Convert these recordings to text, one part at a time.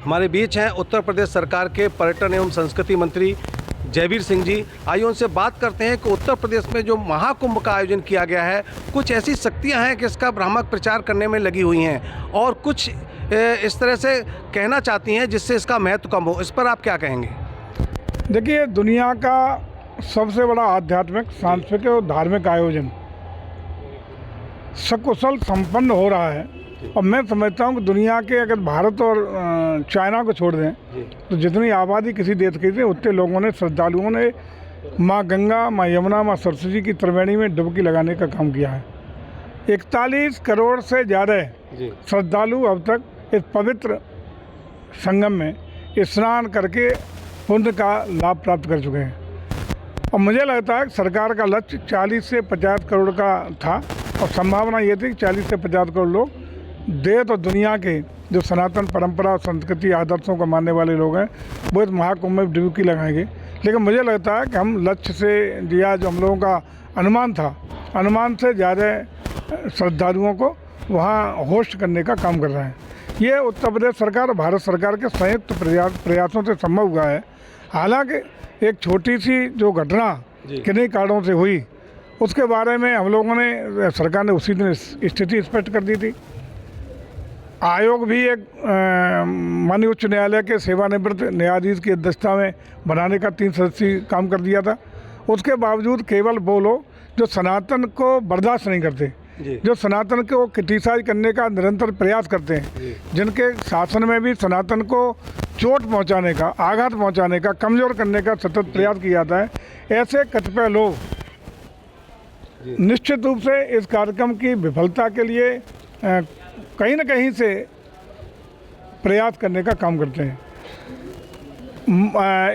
हमारे बीच हैं उत्तर प्रदेश सरकार के पर्यटन एवं संस्कृति मंत्री जयवीर सिंह जी। आइए उनसे बात करते हैं कि उत्तर प्रदेश में जो महाकुंभ का आयोजन किया गया है, कुछ ऐसी शक्तियां हैं कि इसका भ्रामक प्रचार करने में लगी हुई हैं और कुछ इस तरह से कहना चाहती हैं जिससे इसका महत्व कम हो। इस पर आप क्या कहेंगे? देखिए, दुनिया का सबसे बड़ा आध्यात्मिक, सांस्कृतिक और धार्मिक आयोजन सकुशल संपन्न हो रहा है और मैं समझता हूँ कि दुनिया के अगर भारत और चाइना को छोड़ दें तो जितनी आबादी किसी देश की थी उतने लोगों ने, श्रद्धालुओं ने माँ गंगा, माँ यमुना, माँ सरस्वती की त्रिवेणी में डुबकी लगाने का काम किया है। 41 करोड़ से ज़्यादा श्रद्धालु अब तक इस पवित्र संगम में स्नान करके पुण्य का लाभ प्राप्त कर चुके हैं और मुझे लगता है कि सरकार का लक्ष्य 40 से 50 करोड़ का था और संभावना ये थी कि 40 से 50 करोड़ लोग देश और दुनिया के जो सनातन परंपरा, संस्कृति, आदर्शों को मानने वाले लोग हैं वो इस महाकुंभ में डुबकी लगाएंगे। लेकिन मुझे लगता है कि हम लक्ष्य से दिया जो हम लोगों का अनुमान था, अनुमान से ज़्यादा श्रद्धालुओं को वहाँ होस्ट करने का काम कर रहे हैं। ये उत्तर प्रदेश सरकार और भारत सरकार के संयुक्त प्रयासों से संभव हुआ है। हालांकि एक छोटी सी जो घटना किन्हीं कारणों से हुई उसके बारे में हम लोगों ने, सरकार ने उसी दिन स्थिति स्पष्ट कर दी थी। आयोग भी एक माननीय उच्च न्यायालय के सेवानिवृत्त न्यायाधीश की अध्यक्षता में बनाने का 3 सदस्यीय काम कर दिया था। उसके बावजूद केवल वो लोग जो सनातन को बर्दाश्त नहीं करते, जो सनातन को क्रिटिसाइज करने का निरंतर प्रयास करते हैं, जिनके शासन में भी सनातन को चोट पहुंचाने का, आघात पहुंचाने का, कमज़ोर करने का सतत प्रयास किया जाता है, ऐसे कतिपय लोग निश्चित रूप से इस कार्यक्रम की विफलता के लिए कहीं न कहीं से प्रयास करने का काम करते हैं।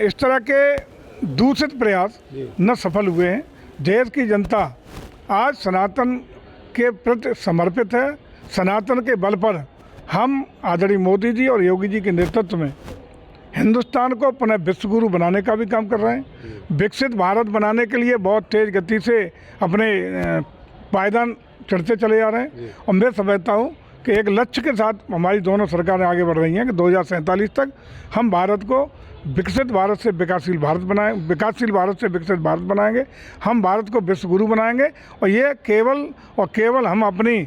इस तरह के दूषित प्रयास न सफल हुए हैं। देश की जनता आज सनातन के प्रति समर्पित है। सनातन के बल पर हम आदरणीय मोदी जी और योगी जी के नेतृत्व में हिंदुस्तान को पुनः विश्वगुरु बनाने का भी काम कर रहे हैं। विकसित भारत बनाने के लिए बहुत तेज़ गति से अपने पायदान चढ़ते चले जा रहे हैं और मैं समझता हूँ कि एक लक्ष्य के साथ हमारी दोनों सरकारें आगे बढ़ रही हैं कि 2047 तक हम भारत को विकसित भारत से विकासशील भारत बनाएं, विकासशील भारत से विकसित भारत बनाएंगे। हम भारत को विश्वगुरु बनाएंगे और ये केवल और केवल हम अपनी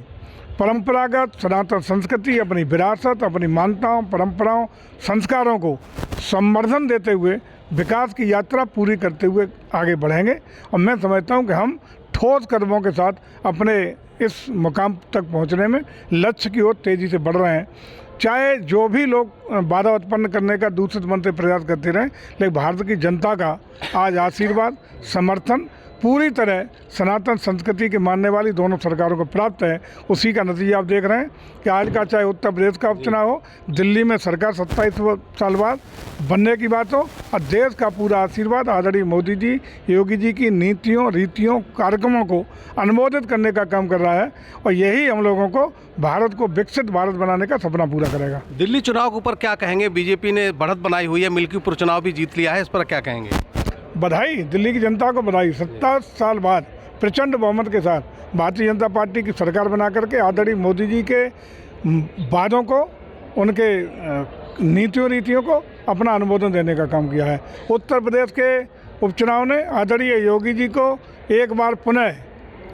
परंपरागत सनातन संस्कृति, अपनी विरासत, अपनी मान्यताओं, परंपराओं, संस्कारों को संवर्धन देते हुए विकास की यात्रा पूरी करते हुए आगे बढ़ेंगे और मैं समझता हूँ कि हम ठोस कदमों के साथ अपने इस मुकाम तक पहुंचने में लक्ष्य की ओर तेज़ी से बढ़ रहे हैं। चाहे जो भी लोग बाधा उत्पन्न करने का दूसरे मन से प्रयास करते रहें, लेकिन भारत की जनता का आज आशीर्वाद, समर्थन पूरी तरह सनातन संस्कृति के मानने वाली दोनों सरकारों को प्राप्त है। उसी का नतीजा आप देख रहे हैं कि आज का चाहे उत्तर प्रदेश का उपचुनाव हो, दिल्ली में सरकार 27 साल बाद बनने की बात हो और देश का पूरा आशीर्वाद आदरणीय मोदी जी, योगी जी की नीतियों, रीतियों, कार्यक्रमों को अनुमोदित करने का काम कर रहा है और यही हम लोगों को भारत को विकसित भारत बनाने का सपना पूरा करेगा। दिल्ली चुनाव के ऊपर क्या कहेंगे? बीजेपी ने बढ़त बनाई हुई है, मिल्कीपुर चुनाव भी जीत लिया है, इस पर क्या कहेंगे? बधाई, दिल्ली की जनता को बधाई। 27 साल बाद प्रचंड बहुमत के साथ भारतीय जनता पार्टी की सरकार बना करके आदरणीय मोदी जी के वादों को, उनके नीतियों रीतियों को अपना अनुमोदन देने का काम किया है। उत्तर प्रदेश के उपचुनाव ने आदरणीय योगी जी को एक बार पुनः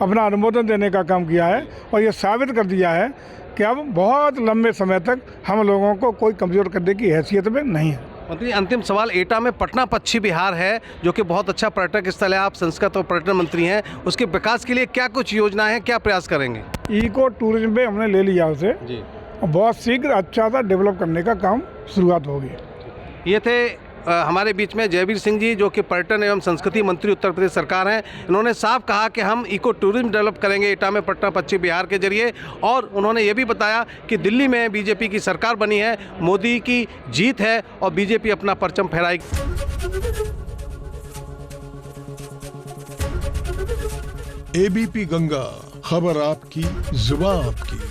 अपना अनुमोदन देने का काम किया है और ये साबित कर दिया है कि अब बहुत लंबे समय तक हम लोगों को कोई कमज़ोर करने की हैसियत में नहीं है। मंत्री, अंतिम सवाल, एटा में पटना पश्चिम बिहार है जो कि बहुत अच्छा पर्यटक स्थल है, आप संस्कृत और पर्यटन मंत्री हैं, उसके विकास के लिए क्या कुछ योजना है, क्या प्रयास करेंगे? इको टूरिज्म पे हमने ले लिया उसे जी और बहुत शीघ्र अच्छा सा डेवलप करने का काम शुरुआत होगी। ये थे हमारे बीच में जयवीर सिंह जी जो कि पर्यटन एवं संस्कृति मंत्री उत्तर प्रदेश सरकार हैं। इन्होंने साफ कहा कि हम इको टूरिज्म डेवलप करेंगे एटा में पटना पश्चिम बिहार के जरिए और उन्होंने ये भी बताया कि दिल्ली में बीजेपी की सरकार बनी है, मोदी की जीत है और बीजेपी अपना परचम फहराएगी। एबीपी गंगा, खबर आपकी, जुबान आपकी।